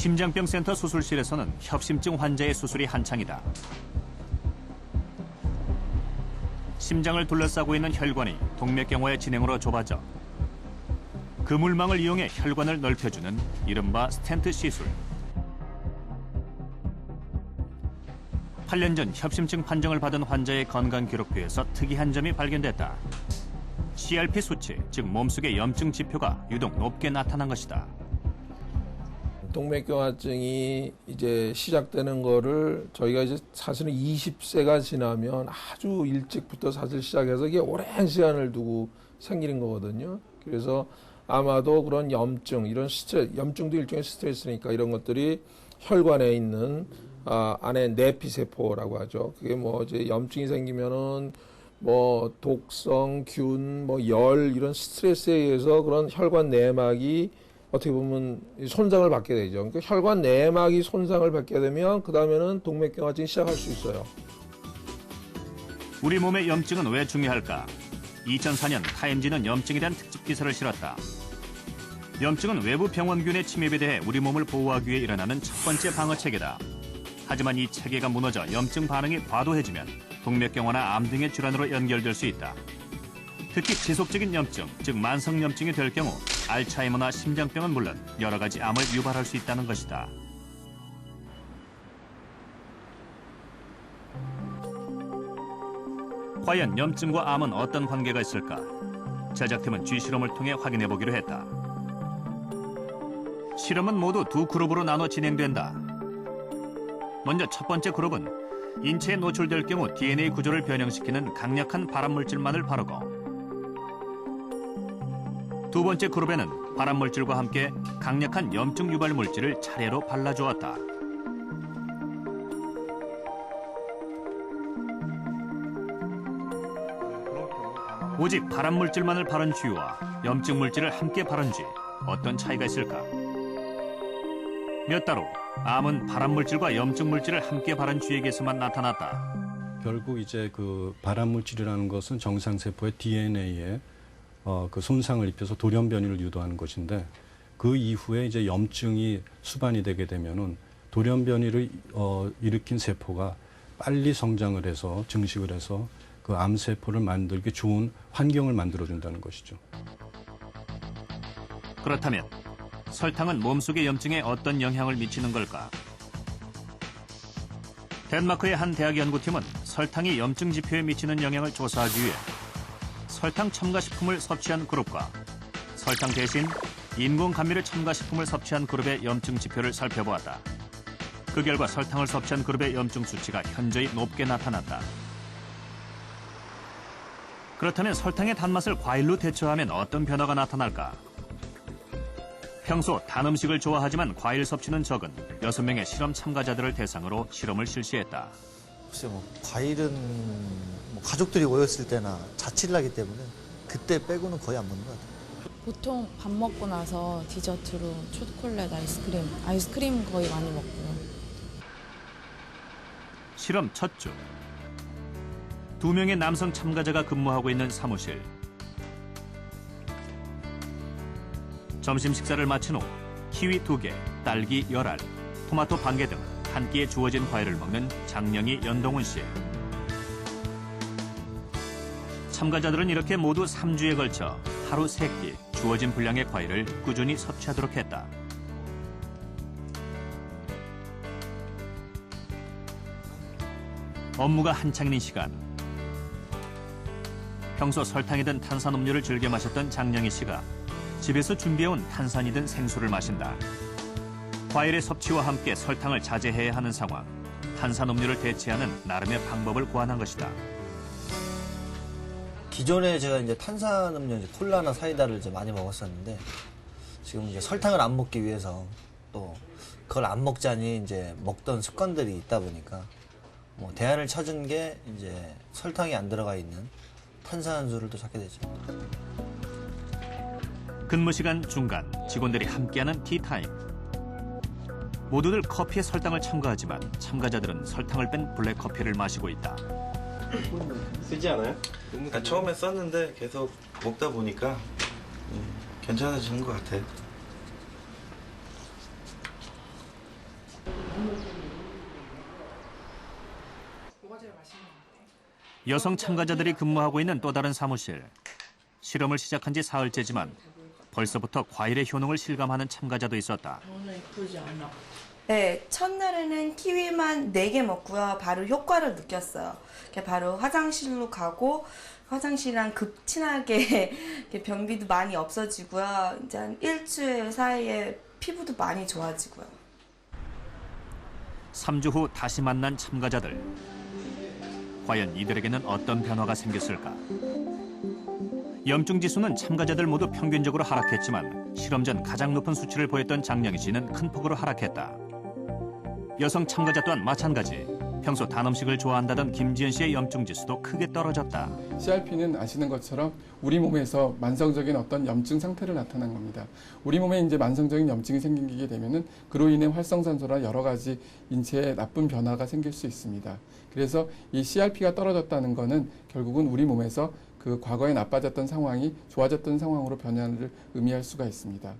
심장병센터 수술실에서는 협심증 환자의 수술이 한창이다. 심장을 둘러싸고 있는 혈관이 동맥경화의 진행으로 좁아져 그물망을 이용해 혈관을 넓혀주는 이른바 스텐트 시술. 8년 전 협심증 판정을 받은 환자의 건강 기록부에서 특이한 점이 발견됐다. CRP 수치, 즉 몸속의 염증 지표가 유독 높게 나타난 것이다. 동맥경화증이 이제 시작되는 거를 저희가 이제 사실은 20세가 지나면 아주 일찍부터 사실 시작해서 이게 오랜 시간을 두고 생기는 거거든요. 그래서 아마도 그런 염증, 이런 염증도 일종의 스트레스니까 이런 것들이 혈관에 있는 안에 내피세포라고 하죠. 그게 뭐 이제 염증이 생기면은 뭐 독성, 균, 뭐 열 이런 스트레스에 의해서 그런 혈관 내막이 어떻게 보면 손상을 받게 되죠. 그러니까 혈관 내막이 손상을 받게 되면 그 다음에는 동맥경화증이 시작할 수 있어요. 우리 몸의 염증은 왜 중요할까? 2004년 타임지는 염증에 대한 특집 기사를 실었다. 염증은 외부 병원균의 침입에 대해 우리 몸을 보호하기 위해 일어나는 첫 번째 방어체계다. 하지만 이 체계가 무너져 염증 반응이 과도해지면 동맥경화나 암 등의 질환으로 연결될 수 있다. 특히 지속적인 염증, 즉 만성염증이 될 경우 알츠하이머나 심장병은 물론 여러 가지 암을 유발할 수 있다는 것이다. 과연 염증과 암은 어떤 관계가 있을까? 제작팀은 쥐실험을 통해 확인해보기로 했다. 실험은 모두 두 그룹으로 나눠 진행된다. 먼저 첫 번째 그룹은 인체에 노출될 경우 DNA 구조를 변형시키는 강력한 발암물질만을 바르고, 두 번째 그룹에는 발암물질과 함께 강력한 염증 유발 물질을 차례로 발라주었다. 오직 발암물질만을 바른 쥐와 염증 물질을 함께 바른 쥐, 어떤 차이가 있을까? 몇 달 후, 암은 발암물질과 염증 물질을 함께 바른 쥐에게서만 나타났다. 결국 이제 그 발암물질이라는 것은 정상세포의 DNA에 그 손상을 입혀서 돌연 변이를 유도하는 것인데, 그 이후에 이제 염증이 수반이 되게 되면은 돌연 변이를 일으킨 세포가 빨리 성장을 해서 증식을 해서 그 암세포를 만들기 좋은 환경을 만들어준다는 것이죠. 그렇다면 설탕은 몸속의 염증에 어떤 영향을 미치는 걸까? 덴마크의 한 대학 연구팀은 설탕이 염증 지표에 미치는 영향을 조사하기 위해 설탕 첨가식품을 섭취한 그룹과 설탕 대신 인공 감미료 첨가식품을 섭취한 그룹의 염증 지표를 살펴보았다. 그 결과 설탕을 섭취한 그룹의 염증 수치가 현저히 높게 나타났다. 그렇다면 설탕의 단맛을 과일로 대처하면 어떤 변화가 나타날까? 평소 단 음식을 좋아하지만 과일 섭취는 적은 6명의 실험 참가자들을 대상으로 실험을 실시했다. 글쎄 과일은 가족들이 모였을 때나 자취를 하기 때문에 그때 빼고는 거의 안 먹는 것 같아요. 보통 밥 먹고 나서 디저트로 초콜릿, 아이스크림 거의 많이 먹고요. 실험 첫 주. 2명의 남성 참가자가 근무하고 있는 사무실. 점심 식사를 마친 후 키위 2개, 딸기 10알, 토마토 반 개 등 한 끼에 주어진 과일을 먹는 장영희, 연동훈 씨. 참가자들은 이렇게 모두 3주에 걸쳐 하루 3끼 주어진 분량의 과일을 꾸준히 섭취하도록 했다. 업무가 한창인 시간. 평소 설탕이 든 탄산음료를 즐겨 마셨던 장영희 씨가 집에서 준비해온 탄산이 든 생수를 마신다. 과일의 섭취와 함께 설탕을 자제해야 하는 상황. 탄산음료를 대체하는 나름의 방법을 고안한 것이다. 기존에 제가 이제 탄산음료, 이제 콜라나 사이다를 이제 많이 먹었었는데, 지금 이제 설탕을 안 먹기 위해서 또 그걸 안 먹자니 이제 먹던 습관들이 있다 보니까 대안을 찾은 게 이제 설탕이 안 들어가 있는 탄산수를 또 찾게 되죠. 근무 시간 중간 직원들이 함께하는 티타임. 모두들 커피에 설탕을 첨가하지만 참가자들은 설탕을 뺀 블랙커피를 마시고 있다. 쓰지 않아요? 처음에 썼는데 계속 먹다 보니까 괜찮아지는 것 같아요. 여성 참가자들이 근무하고 있는 또 다른 사무실. 실험을 시작한 지 사흘째지만 벌써부터 과일의 효능을 실감하는 참가자도 있었다. 네, 첫날에는 키위만 4개 먹고요. 바로 효과를 느꼈어요. 바로 화장실로 가고 화장실이랑 급친하게 변비도 많이 없어지고요. 이제 한 일주일 사이에 피부도 많이 좋아지고요. 3주 후 다시 만난 참가자들. 과연 이들에게는 어떤 변화가 생겼을까? 염증 지수는 참가자들 모두 평균적으로 하락했지만 실험 전 가장 높은 수치를 보였던 장량희 씨는 큰 폭으로 하락했다. 여성 참가자 또한 마찬가지. 평소 단 음식을 좋아한다던 김지연 씨의 염증 지수도 크게 떨어졌다. CRP는 아시는 것처럼 우리 몸에서 만성적인 어떤 염증 상태를 나타낸 겁니다. 우리 몸에 이제 만성적인 염증이 생기게 되면은 그로 인해 활성산소나 여러 가지 인체에 나쁜 변화가 생길 수 있습니다. 그래서 이 CRP가 떨어졌다는 것은 결국은 우리 몸에서 그 과거에 나빠졌던 상황이 좋아졌던 상황으로 변화를 의미할 수가 있습니다.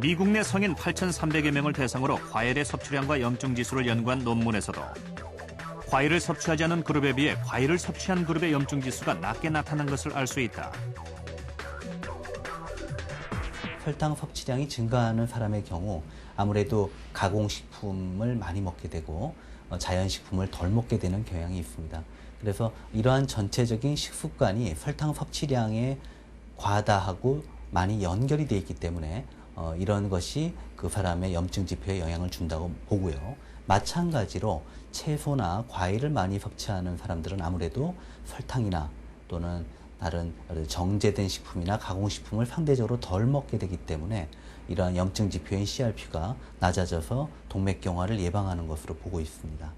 미국 내 성인 8,300여 명을 대상으로 과일의 섭취량과 염증 지수를 연구한 논문에서도 과일을 섭취하지 않은 그룹에 비해 과일을 섭취한 그룹의 염증 지수가 낮게 나타난 것을 알 수 있다. 혈당 섭취량이 증가하는 사람의 경우 아무래도 가공식품을 많이 먹게 되고 자연식품을 덜 먹게 되는 경향이 있습니다. 그래서 이러한 전체적인 식습관이 설탕 섭취량에 과다하고 많이 연결이 되어 있기 때문에 이런 것이 그 사람의 염증 지표에 영향을 준다고 보고요. 마찬가지로 채소나 과일을 많이 섭취하는 사람들은 아무래도 설탕이나 또는 다른 정제된 식품이나 가공식품을 상대적으로 덜 먹게 되기 때문에 이러한 염증 지표인 CRP가 낮아져서 동맥경화를 예방하는 것으로 보고 있습니다.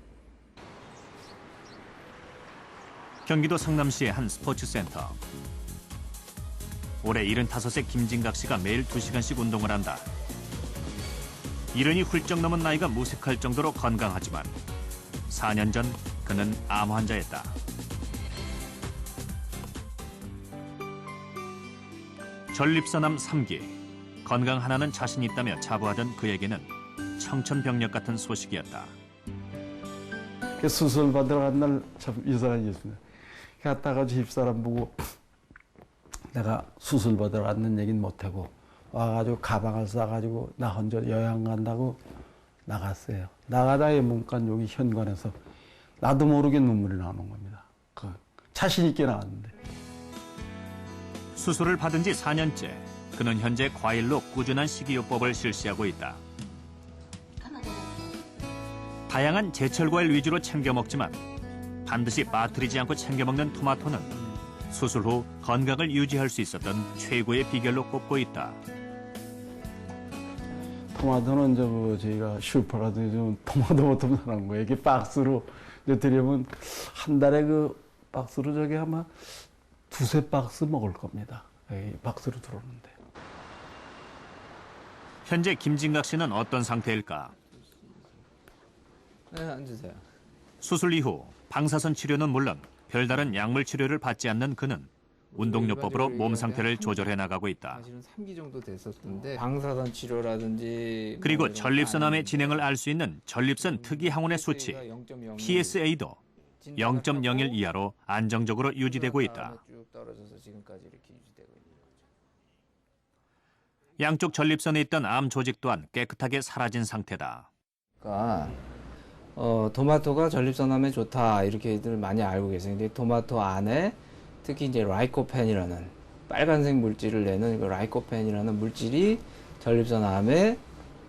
경기도 성남시의 한 스포츠센터. 올해 75세 김진각 씨가 매일 2시간씩 운동을 한다. 70이 훌쩍 넘은 나이가 무색할 정도로 건강하지만 4년 전 그는 암 환자였다. 전립선암 3기. 건강 하나는 자신 있다며 자부하던 그에게는 청천벽력 같은 소식이었다. 수술 받으러 간 날 참 유사한 일이었습니다. 갔다가 집사람 보고 내가 수술 받으러 갔는 얘기는 못하고 와가지고 가방을 싸가지고 나 혼자 여행 간다고 나갔어요. 나가다가 문간 여기 현관에서 나도 모르게 눈물이 나오는 겁니다. 자신 있게 나왔는데. 수술을 받은 지 4년째. 그는 현재 과일로 꾸준한 식이요법을 실시하고 있다. 다양한 제철 과일 위주로 챙겨 먹지만 반드시 빠뜨리지 않고 챙겨 먹는 토마토는 수술 후 건강을 유지할 수 있었던 최고의 비결로 꼽고 있다. 토마토는 저희가 슈퍼라도 요즘 토마토 보통 사는 거예요. 이게 박스로 드리면 한 달에 그 박스로 저기 아마 2-3박스 먹을 겁니다. 박스로 들어오는데. 현재 김진각 씨는 어떤 상태일까? 네, 앉으세요. 수술 이후 방사선 치료는 물론 별다른 약물 치료를 받지 않는 그는 운동요법으로 몸 상태를 조절해 나가고 있다. 사실은 3기 정도 됐었는데 방사선 치료라든지 그리고 전립선암의 진행을 알 수 있는 전립선 특이 항원의 수치 PSA도 0.01 이하로 안정적으로 유지되고 있다. 쭉 떨어져서 지금까지 이렇게 유지되고 있는 거죠. 양쪽 전립선에 있던 암 조직 또한 깨끗하게 사라진 상태다. 그러니까 토마토가 전립선암에 좋다 이렇게들 많이 알고 계세요. 근데 토마토 안에 특히 이제 라이코펜이라는 빨간색 물질을 내는 그 라이코펜이라는 물질이 전립선암에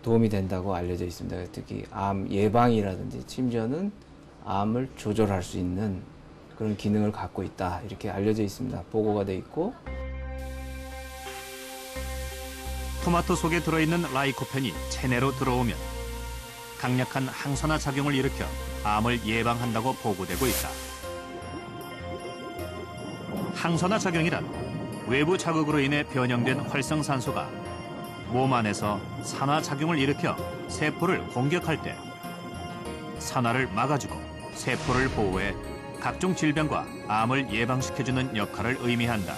도움이 된다고 알려져 있습니다. 특히 암 예방이라든지 심지어는 암을 조절할 수 있는 그런 기능을 갖고 있다 이렇게 알려져 있습니다. 보고가 돼 있고. 토마토 속에 들어있는 라이코펜이 체내로 들어오면 강력한 항산화 작용을 일으켜 암을 예방한다고 보고되고 있다. 항산화 작용이란 외부 자극으로 인해 변형된 활성산소가 몸 안에서 산화 작용을 일으켜 세포를 공격할 때 산화를 막아주고 세포를 보호해 각종 질병과 암을 예방시켜주는 역할을 의미한다.